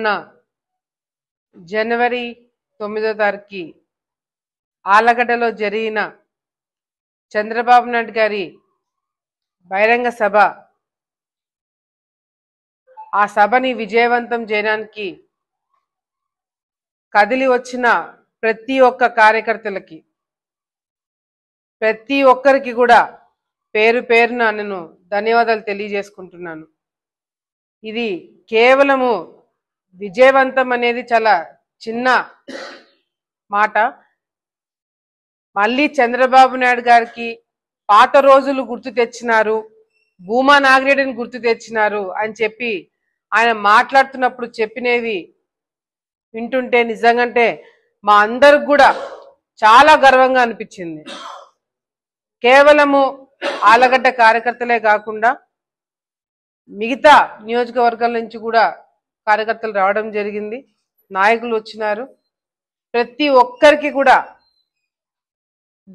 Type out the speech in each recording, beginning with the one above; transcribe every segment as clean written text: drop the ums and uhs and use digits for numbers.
మొన్న జనవరి 9వ తారీఖుకి ఆలగడ్డలో జరిగిన చంద్రబాబు నాయుడు గారి బహిరంగ సభ, ఆ సభని విజయవంతం చేయడానికి కదిలి వచ్చిన ప్రతి ఒక్క కార్యకర్తలకి, ప్రతి ఒక్కరికి కూడా పేరు పేరున నేను ధన్యవాదాలు తెలియజేసుకుంటున్నాను. ఇది కేవలము విజయవంతం అనేది చాలా చిన్న మాట. మళ్ళీ చంద్రబాబు నాయుడు గారికి పాత రోజులు గుర్తు తెచ్చినారు, భూమా నాగిరెడ్డిని గుర్తు తెచ్చినారు అని చెప్పి ఆయన మాట్లాడుతున్నప్పుడు చెప్పినవి వింటుంటే నిజంగానే మా అందరికి కూడా చాలా గర్వంగా అనిపించింది. కేవలము ఆలగడ్డ కార్యకర్తలే కాకుండా మిగతా నియోజకవర్గాల నుంచి కూడా కార్యకర్తలు రావడం జరిగింది, నాయకులు వచ్చినారు. ప్రతి ఒక్కరికి కూడా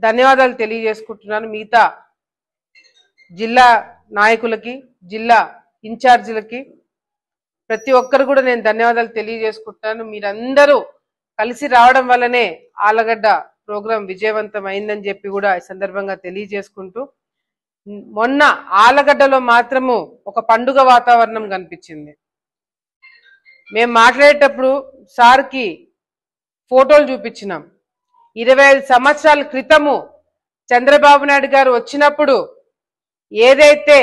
ధన్యవాదాలు తెలియజేసుకుంటున్నాను. మిగతా జిల్లా నాయకులకి, జిల్లా ఇన్ఛార్జీలకి, ప్రతి ఒక్కరు కూడా నేను ధన్యవాదాలు తెలియజేసుకుంటున్నాను. మీరందరూ కలిసి రావడం వల్లనే ఆలగడ్డ ప్రోగ్రాం విజయవంతం అయిందని చెప్పి కూడా ఈ సందర్భంగా తెలియజేసుకుంటూ, మొన్న ఆలగడ్డలో మాత్రము ఒక పండుగ వాతావరణం కనిపించింది. మేము మాట్లాడేటప్పుడు సార్కి ఫోటోలు చూపించినాం. 25 సంవత్సరాల క్రితము చంద్రబాబు నాయుడు గారు వచ్చినప్పుడు ఏదైతే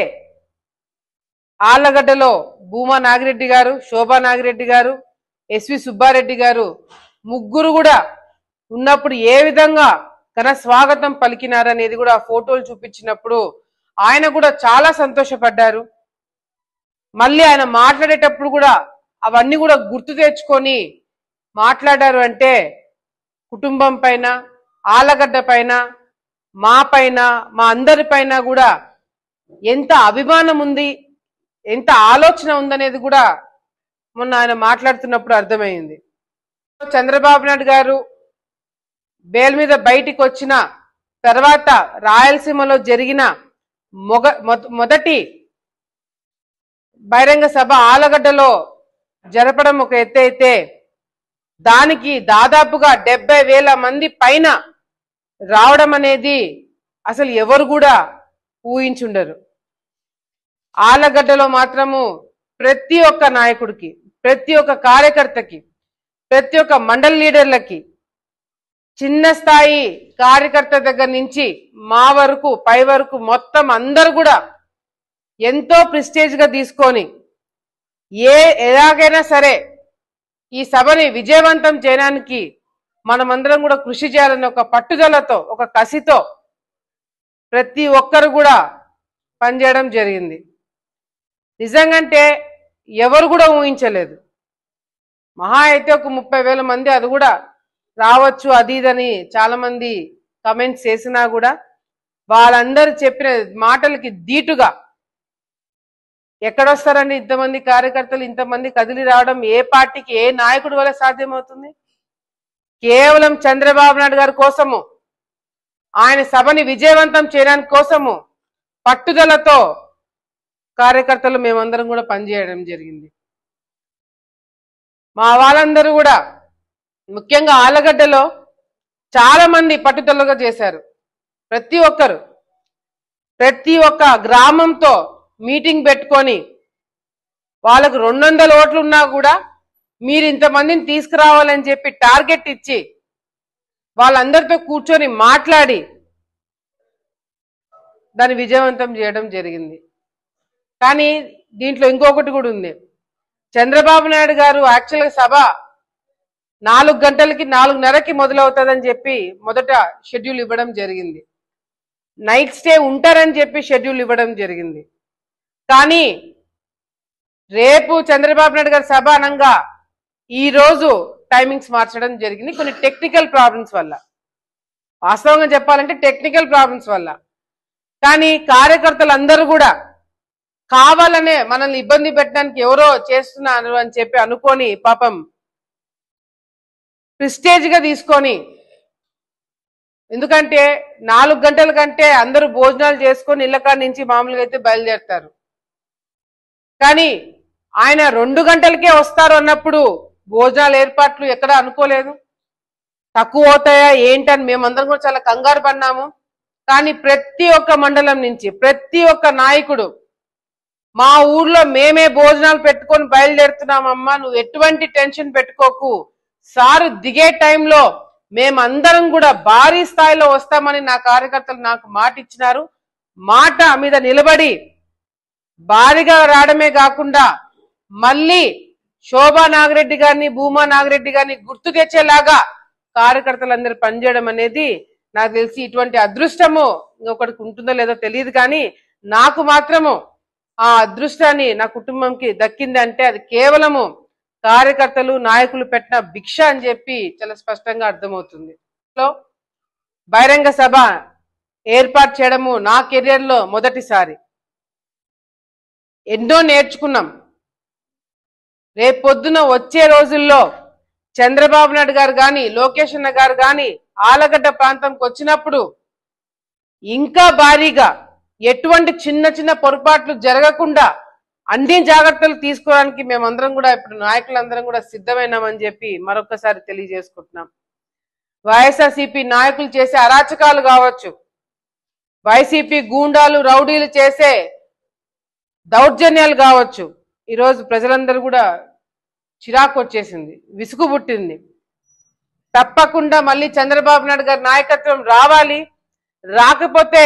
ఆలగడ్డలో భూమా నాగిరెడ్డి గారు, శోభా నాగిరెడ్డి గారు, ఎస్వి సుబ్బారెడ్డి గారు ముగ్గురు కూడా ఉన్నప్పుడు ఏ విధంగా ఘన స్వాగతం పలికినారనేది కూడా ఫోటోలు చూపించినప్పుడు ఆయన కూడా చాలా సంతోషపడ్డారు. మళ్ళీ ఆయన మాట్లాడేటప్పుడు కూడా అవన్నీ కూడా గుర్తు తెచ్చుకొని మాట్లాడారు. అంటే కుటుంబం పైన, ఆలగడ్డ పైన, మా పైన, మా అందరి పైన కూడా ఎంత అభిమానం ఉంది, ఎంత ఆలోచన ఉందనేది కూడా మొన్న ఆయన మాట్లాడుతున్నప్పుడు అర్థమైంది. చంద్రబాబు నాయుడు గారు బెయిల్ మీద బయటికి వచ్చిన తర్వాత రాయలసీమలో జరిగిన మొదటి బహిరంగ సభ ఆలగడ్డలో జరపడం ఒక ఎత్తు అయితే, దానికి దాదాపుగా 70,000 మంది పైన రావడం అనేది అసలు ఎవరు కూడా ఊహించుండరు. ఆలగడ్డలో మాత్రము ప్రతి ఒక్క నాయకుడికి, ప్రతి ఒక్క కార్యకర్తకి, ప్రతి ఒక్క మండల లీడర్లకి, చిన్న స్థాయి కార్యకర్త దగ్గర నుంచి మా వరకు పై వరకు మొత్తం అందరూ కూడా ఎంతో ప్రెస్టేజ్ గా తీసుకొని ఎలాగైనా సరే ఈ సభని విజయవంతం చేయడానికి మనమందరం కూడా కృషి చేయాలని ఒక పట్టుదలతో, ఒక కసితో ప్రతి ఒక్కరు కూడా పనిచేయడం జరిగింది. నిజంగంటే ఎవరు కూడా ఊహించలేదు. మహా అయితే ఒక 30,000 మంది, అది కూడా రావచ్చు అది ఇదని చాలా మంది కమెంట్స్ చేసినా కూడా వాళ్ళందరూ చెప్పిన మాటలకి ధీటుగా ఎక్కడొస్తారండి ఇంతమంది కార్యకర్తలు, ఇంతమంది కదిలి రావడం? ఏ పార్టీకి, ఏ నాయకుడి వల్ల సాధ్యమవుతుంది? కేవలం చంద్రబాబు నాయుడు గారి కోసము, ఆయన సభని విజయవంతం చేయడానికి కోసము పట్టుదలతో కార్యకర్తలు మేమందరం కూడా పనిచేయడం జరిగింది. మా వాళ్ళందరూ కూడా ముఖ్యంగా ఆలగడ్డలో చాలా మంది పట్టుదలగా చేశారు. ప్రతి ఒక్కరు ప్రతి ఒక్క గ్రామంతో మీటింగ్ పెట్టుకొని వాళ్ళకు 200 ఓట్లు ఉన్నా కూడా మీరు ఇంతమందిని తీసుకురావాలని చెప్పి టార్గెట్ ఇచ్చి వాళ్ళందరితో కూర్చొని మాట్లాడి దాన్ని విజయవంతం చేయడం జరిగింది. కానీ దీంట్లో ఇంకొకటి కూడా ఉంది. చంద్రబాబు నాయుడు గారు యాక్చువల్గా సభ 4 గంటలకి 4:30కి మొదలవుతుందని చెప్పి మొదట షెడ్యూల్ ఇవ్వడం జరిగింది. నైట్ స్టే ఉంటారని చెప్పి షెడ్యూల్ ఇవ్వడం జరిగింది. కానీ రేపు చంద్రబాబు నాయుడు గారి సభ అనంగా ఈ రోజు టైమింగ్స్ మార్చడం జరిగింది, కొన్ని టెక్నికల్ ప్రాబ్లమ్స్ వల్ల. వాస్తవంగా చెప్పాలంటే టెక్నికల్ ప్రాబ్లమ్స్ వల్ల. కానీ కార్యకర్తలందరూ కూడా కావాలనే మనల్ని ఇబ్బంది పెట్టడానికి ఎవరో చేస్తున్నారు అని చెప్పి అనుకొని పాపం ప్రెస్టేజ్ గా తీసుకొని, ఎందుకంటే 4 గంటల కంటే అందరూ భోజనాలు చేసుకొని ఇళ్ళ కాడ నుంచి మామూలుగా అయితే బయలుదేరుతారు. కానీ ఆయన 2 గంటలకే వస్తారు అన్నప్పుడు భోజనాల ఏర్పాట్లు ఎక్కడ అనుకోలేదు. తక్కువ అవుతాయా ఏంటని మేమందరం కూడా చాలా కంగారు పడినాము. కానీ ప్రతి ఒక్క మండలం నుంచి ప్రతి ఒక్క నాయకుడు మా ఊర్లో మేమే భోజనాలు పెట్టుకొని బయలుదేరుతున్నామమ్మా, నువ్వు ఎటువంటి టెన్షన్ పెట్టుకోకు, సారు దిగే టైంలో మేమందరం కూడా భారీ స్థాయిలో వస్తామని నా కార్యకర్తలు నాకు మాట ఇచ్చినారు. మాట మీద నిలబడి భారీగా రావడమే కాకుండా మళ్ళీ శోభా నాగిరెడ్డి గారిని భూమా నాగిరెడ్డి గారిని గుర్తు తెచ్చేలాగా కార్యకర్తలందరూ పనిచేయడం అనేది నాకు తెలిసి ఇటువంటి అదృష్టము ఇంకొకటికి ఉంటుందో లేదో తెలియదు, కానీ నాకు మాత్రము ఆ అదృష్టాన్ని నా కుటుంబంకి దక్కింది అంటే అది కేవలము కార్యకర్తలు నాయకులు పెట్టిన భిక్ష అని చెప్పి చాలా స్పష్టంగా అర్థమవుతుంది. బహిరంగ సభ ఏర్పాటు చేయడము నా కెరియర్ లో మొదటిసారి. ఎన్నో నేర్చుకున్నాం. రేపొద్దున వచ్చే రోజుల్లో చంద్రబాబు నాయుడు గారు కానీ లోకేష్ అన్న గారు కానీ ఆలగడ్డ ప్రాంతంకి వచ్చినప్పుడు ఇంకా భారీగా ఎటువంటి చిన్న చిన్న పొరపాట్లు జరగకుండా అన్ని జాగ్రత్తలు తీసుకోవడానికి మేమందరం కూడా ఇప్పుడు నాయకులందరం కూడా సిద్ధమైనామని చెప్పి మరొకసారి తెలియజేసుకుంటున్నాం. వైఎస్ఆర్సీపీ నాయకులు చేసే అరాచకాలు కావచ్చు, వైసీపీ గూండాలు రౌడీలు చేసే దౌర్జన్యాలు కావచ్చు, ఈరోజు ప్రజలందరూ కూడా చిరాకు వచ్చేసింది, విసుగు పుట్టింది. తప్పకుండా మళ్ళీ చంద్రబాబు నాయుడు గారి నాయకత్వం రావాలి. రాకపోతే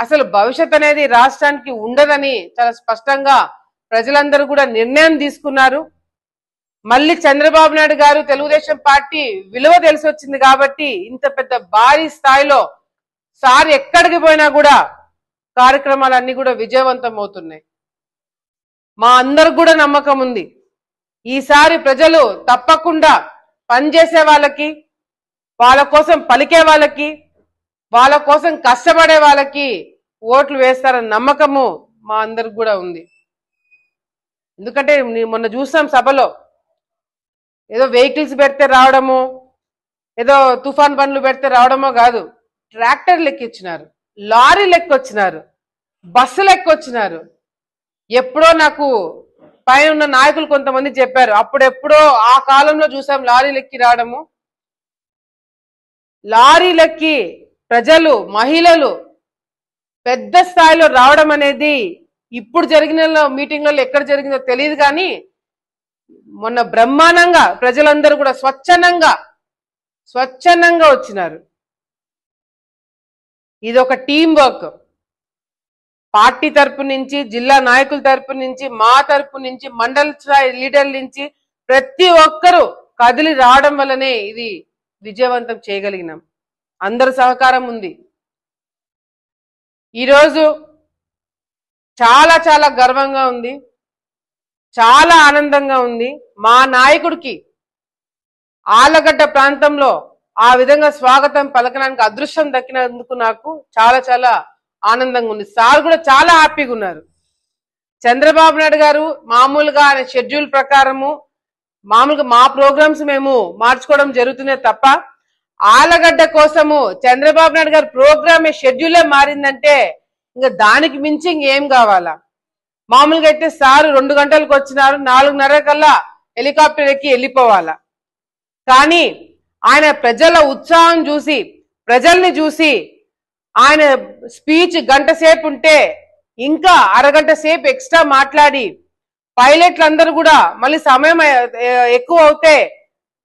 అసలు భవిష్యత్ అనేది రాష్ట్రానికి ఉండదని చాలా స్పష్టంగా ప్రజలందరూ కూడా నిర్ణయం తీసుకున్నారు. మళ్ళీ చంద్రబాబు నాయుడు గారు తెలుగుదేశం పార్టీ విలువ తెలిసి వచ్చింది కాబట్టి ఇంత పెద్ద భారీ స్థాయిలో సార్ ఎక్కడికి పోయినా కూడా కార్యక్రమాలన్నీ కూడా విజయవంతం అవుతున్నాయి. మా అందరికి కూడా నమ్మకం ఉంది, ఈసారి ప్రజలు తప్పకుండా పనిచేసే వాళ్ళకి, వాళ్ళ కోసం పలికే వాళ్ళకి, వాళ్ళ కోసం కష్టపడే వాళ్ళకి ఓట్లు వేస్తారన్న నమ్మకము మా అందరికి కూడా ఉంది. ఎందుకంటే మొన్న చూసాం సభలో ఏదో వెహికల్స్ పెడితే రావడము, ఏదో తుఫాన్ బండ్లు పెడితే రావడమో కాదు, ట్రాక్టర్ లెక్కిచ్చినారు, లారీ లెక్కొచ్చినారు, బస్సు లెక్కొచ్చినారు. ఎప్పుడో నాకు పైన ఉన్న నాయకులు కొంతమంది చెప్పారు, అప్పుడెప్పుడో ఆ కాలంలో చూసాం లారీలెక్కి రావడము. లారీలెక్కి ప్రజలు మహిళలు పెద్ద స్థాయిలో రావడం అనేది ఇప్పుడు జరిగిన మీటింగ్లలో ఎక్కడ జరిగిందో తెలియదు, కానీ మొన్న బ్రహ్మాండంగా ప్రజలందరూ కూడా స్వచ్ఛందంగా వచ్చినారు. ఇది ఒక టీం వర్క్. పార్టీ తరపు నుంచి, జిల్లా నాయకుల తరపు నుంచి, మా తరపు నుంచి, మండల స్థాయి లీడర్ల నుంచి ప్రతి ఒక్కరూ కదిలి రావడం వల్లనే ఇది విజయవంతం చేయగలిగినాం. అందరి సహకారం ఉంది. ఈరోజు చాలా చాలా గర్వంగా ఉంది, చాలా ఆనందంగా ఉంది. మా నాయకుడికి ఆలగడ్డ ప్రాంతంలో ఆ విధంగా స్వాగతం పలకడానికి అదృష్టం దక్కినందుకు నాకు చాలా చాలా ఆనందంగా ఉంది. సార్ కూడా చాలా హ్యాపీగా ఉన్నారు. చంద్రబాబు నాయుడు గారు మామూలుగా ఆయన షెడ్యూల్ ప్రకారము మామూలుగా మా ప్రోగ్రామ్స్ మేము మార్చుకోవడం జరుగుతున్నాయి తప్ప ఆలగడ్డ కోసము చంద్రబాబు నాయుడు గారు ప్రోగ్రామ్ షెడ్యూలే మారిందంటే ఇంకా దానికి మించి ఇంకేం కావాలా. మామూలుగా అయితే సారు 2 గంటలకు వచ్చినారు, 4:30 కల్లా హెలికాప్టర్ ఎక్కి వెళ్ళిపోవాలా. కానీ ఆయన ప్రజల ఉత్సాహం చూసి, ప్రజల్ని చూసి ఆయన స్పీచ్ గంట సేపు ఉంటే ఇంకా అరగంట సేపు ఎక్స్ట్రా మాట్లాడి పైలట్లు అందరూ కూడా మళ్ళీ సమయం ఎక్కువ అవుతే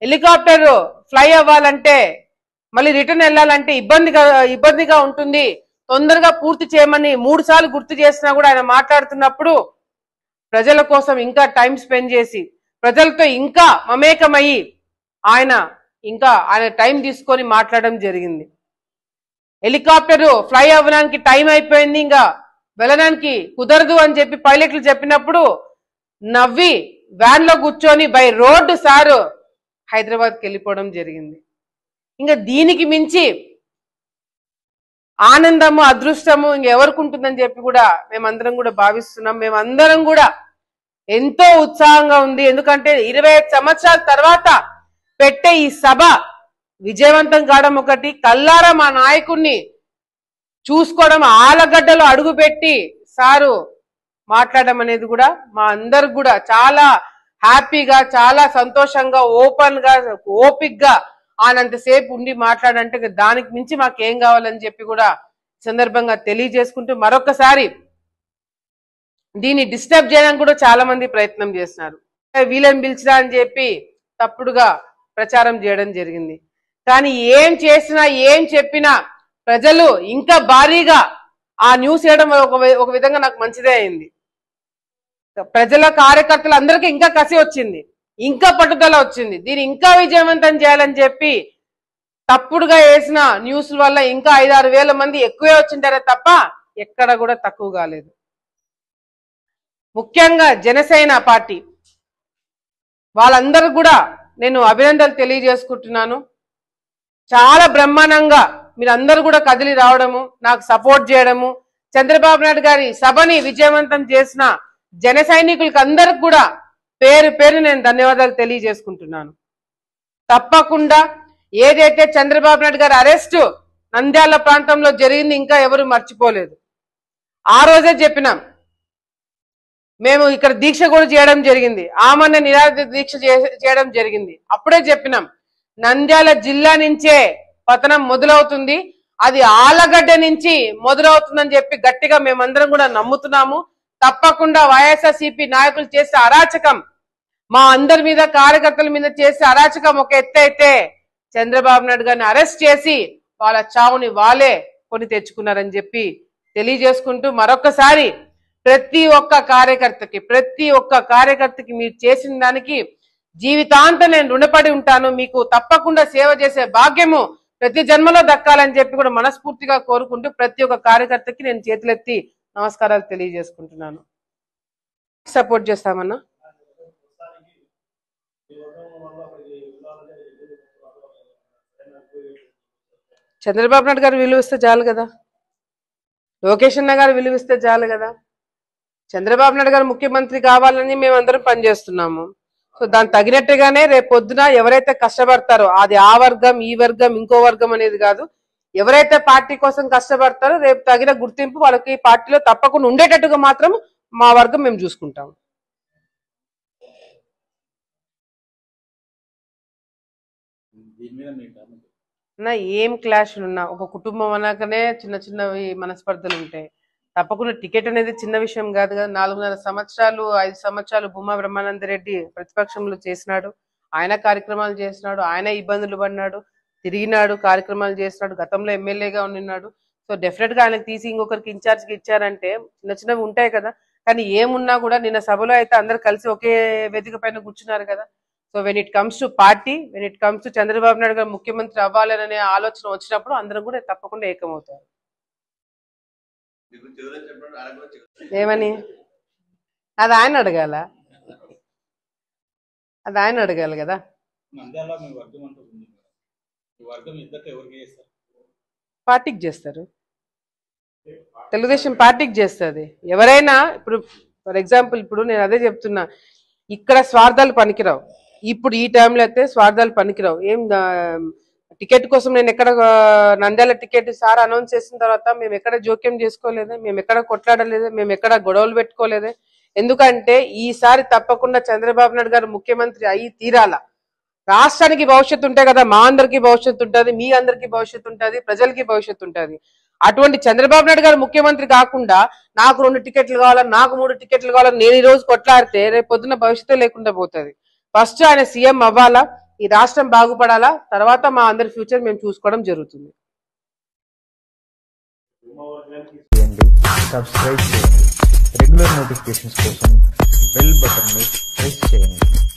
హెలికాప్టర్ ఫ్లై అవ్వాలంటే మళ్ళీ రిటర్న్ వెళ్ళాలంటే ఇబ్బందిగా ఉంటుంది, తొందరగా పూర్తి చేయమని 3 సార్లు గుర్తు చేసినా కూడా ఆయన మాట్లాడుతున్నప్పుడు ప్రజల కోసం ఇంకా టైం స్పెండ్ చేసి ప్రజలతో ఇంకా మమేకమయ్యి ఆయన టైం తీసుకొని మాట్లాడడం జరిగింది. హెలికాప్టర్ ఫ్లై అవ్వడానికి టైం అయిపోయింది, ఇంకా వెళ్ళడానికి కుదరదు అని చెప్పి పైలట్లు చెప్పినప్పుడు నవ్వి వ్యాన్ లో కూర్చొని బై రోడ్డు సారు హైదరాబాద్కి వెళ్ళిపోవడం జరిగింది. ఇంకా దీనికి మించి ఆనందము అదృష్టము ఇంకెవరికి ఉంటుందని చెప్పి కూడా మేమందరం కూడా భావిస్తున్నాం. మేమందరం కూడా ఎంతో ఉత్సాహంగా ఉంది. ఎందుకంటే 25 సంవత్సరాల తర్వాత పెట్టే ఈ సభ విజయవంతం కావడం ఒకటి, కల్లారా మా నాయకుడిని చూసుకోవడం, ఆలగడ్డలో అడుగుపెట్టి సారు మాట్లాడడం అనేది కూడా మా అందరికి కూడా చాలా హ్యాపీగా, చాలా సంతోషంగా, ఓపెన్ గా, ఓపిక్ గా ఆనంతసేపు ఉండి మాట్లాడంటే దానికి మించి మాకేం కావాలని చెప్పి కూడా సందర్భంగా తెలియజేసుకుంటూ మరొకసారి దీన్ని డిస్టర్బ్ చేయడానికి కూడా చాలా మంది ప్రయత్నం చేస్తున్నారు. వీళ్ళని పిలిచినా అని చెప్పి తప్పుడుగా ప్రచారం చేయడం జరిగింది. కానీ ఏం చేసినా ఏం చెప్పినా ప్రజలు ఇంకా భారీగా ఆ న్యూస్ చేయడం ఒక విధంగా నాకు మంచిదే అయింది. ప్రజల కార్యకర్తలు అందరికీ ఇంకా కసి వచ్చింది, ఇంకా పట్టుదల వచ్చింది. దీన్ని ఇంకా విజయవంతం చేయాలని చెప్పి తప్పుడుగా వేసిన న్యూస్ వల్ల ఇంకా 5-6 వేల మంది ఎక్కువే వచ్చింటారే తప్ప ఎక్కడ కూడా తక్కువ కాలేదు. ముఖ్యంగా జనసేన పార్టీ వాళ్ళందరూ కూడా నేను అభినందనలు తెలియజేసుకుంటున్నాను. చాలా బ్రహ్మాండంగా మీరందరూ కూడా కదిలి రావడము, నాకు సపోర్ట్ చేయడము, చంద్రబాబు నాయుడు గారి సభని విజయవంతం చేసిన జన సైనికులకు అందరికి కూడా పేరు పేరు నేను ధన్యవాదాలు తెలియజేసుకుంటున్నాను. తప్పకుండా ఏదైతే చంద్రబాబు నాయుడు గారి అరెస్ట్ నంద్యాల ప్రాంతంలో జరిగింది ఇంకా ఎవరు మర్చిపోలేదు. ఆ రోజే చెప్పినాం, మేము ఇక్కడ దీక్ష కూడా చేయడం జరిగింది, ఆమరణ నిరాహార దీక్ష చేయడం జరిగింది. అప్పుడే చెప్పినాం నంద్యాల జిల్లా నుంచే పతనం మొదలవుతుంది, అది ఆలగడ్డ నుంచి మొదలవుతుందని చెప్పి గట్టిగా మేమందరం కూడా నమ్ముతున్నాము. తప్పకుండా వైఎస్ఆర్సీపీ నాయకులు చేసే అరాచకం, మా అందరి మీద కార్యకర్తల మీద చేసే అరాచకం ఒక ఎత్తు అయితే, చంద్రబాబు నాయుడు గారిని అరెస్ట్ చేసి వాళ్ళ చావుని వాళ్ళే కొని తెచ్చుకున్నారని చెప్పి తెలియజేసుకుంటూ మరొకసారి ప్రతి ఒక్క కార్యకర్తకి మీరు చేసిన దానికి జీవితాంతం నేను రుణపడి ఉంటాను. మీకు తప్పకుండా సేవ చేసే భాగ్యము ప్రతి జన్మలో దక్కాలని చెప్పి కూడా మనస్ఫూర్తిగా కోరుకుంటూ ప్రతి ఒక్క కార్యకర్తకి నేను చేతులెత్తి నమస్కారాలు తెలియజేసుకుంటున్నాను. సపోర్ట్ చేస్తామన్నా. చంద్రబాబు నాయుడు గారు విలువిస్తే చాలు కదా, లోకేష్ అన్న గారు విలువిస్తే చాలు కదా. చంద్రబాబు నాయుడు గారు ముఖ్యమంత్రి కావాలని మేమందరం పనిచేస్తున్నాము. సో దానికి తగినట్టుగానే రేపు పొద్దున ఎవరైతే కష్టపడతారో, అది ఆ వర్గం ఈ వర్గం ఇంకో వర్గం అనేది కాదు, ఎవరైతే పార్టీ కోసం కష్టపడతారో రేపు తగిన గుర్తింపు వాళ్ళకి పార్టీలో తప్పకుండా ఉండేటట్టుగా మాత్రం మా వర్గం మేము చూసుకుంటాము. ఏం క్లాష్ ఉన్నా ఒక కుటుంబం అనగానే చిన్న చిన్నవి మనస్పర్ధలు ఉంటాయి. తప్పకుండా టికెట్ అనేది చిన్న విషయం కాదు కదా. 4.5 సంవత్సరాలు 5 సంవత్సరాలు భూమా బ్రహ్మానందరెడ్డి ప్రతిపక్షంలో చేసినాడు, ఆయన కార్యక్రమాలు చేసినాడు, ఆయన ఇబ్బందులు పడినాడు, తిరిగినాడు, కార్యక్రమాలు చేసినాడు, గతంలో ఎమ్మెల్యేగా ఉన్నాడు. సో డెఫినెట్ గా ఆయనకు తీసి ఇంకొకరికి ఇన్ఛార్జ్కి ఇచ్చారంటే చిన్న చిన్నవి ఉంటాయి కదా. కానీ ఏమున్నా కూడా నిన్న సభలో అయితే అందరు కలిసి ఒకే వేదిక పైన కూర్చున్నారు కదా. So when it comes to party, when it comes to Chandrababu Naidu గారు ముఖ్యమంత్రి అవ్వాలనే ఆలోచన వచ్చినప్పుడు అందరం కూడా తప్పకుండా ఏకమవుతారు. ఏమని అది ఆయన అడగాల, అది ఆయన అడగాలి కదా. పార్టీకి చేస్తారు, తెలుగుదేశం పార్టీకి చేస్తుంది. ఎవరైనా ఇప్పుడు ఫర్ ఎగ్జాంపుల్ ఇప్పుడు నేను అదే చెప్తున్నా, ఇక్కడ స్వార్థాలు పనికిరావు. ఇప్పుడు ఈ టైంలో అయితే స్వార్థాలు పనికిరావు. ఏం టికెట్ కోసం నేను ఎక్కడ నంద్యాల టికెట్ సార్ అనౌన్స్ చేసిన తర్వాత మేము ఎక్కడ జోక్యం చేసుకోలేదే, మేము ఎక్కడ కొట్లాడలేదే, మేము ఎక్కడ గొడవలు పెట్టుకోలేదే. ఎందుకంటే ఈసారి తప్పకుండా చంద్రబాబు నాయుడు గారు ముఖ్యమంత్రి అయ్యి తీరాల. రాష్ట్రానికి భవిష్యత్తు ఉంటే కదా మా అందరికి భవిష్యత్తు ఉంటుంది, మీ అందరికి భవిష్యత్తు ఉంటుంది, ప్రజలకి భవిష్యత్తు ఉంటుంది. అటువంటి చంద్రబాబు నాయుడు గారు ముఖ్యమంత్రి కాకుండా నాకు 2 టికెట్లు కావాలని, నాకు 3 టికెట్లు కావాలని నేను ఈ రోజు కొట్లాడితే రేపు పొద్దున భవిష్యత్తు లేకుండా పోతుంది. ఫస్ట్ ఆయన సీఎం అవ్వాలా, ఈ రాష్ట్రం బాగుపడాలా, తర్వాత మా అందరి ఫ్యూచర్ మేము చూసుకోవడం జరుగుతుంది. సబ్స్క్రైబ్ చేయండి, రెగ్యులర్ నోటిఫికేషన్స్ కోసం బెల్ బటన్ ని ప్రెస్ చేయండి.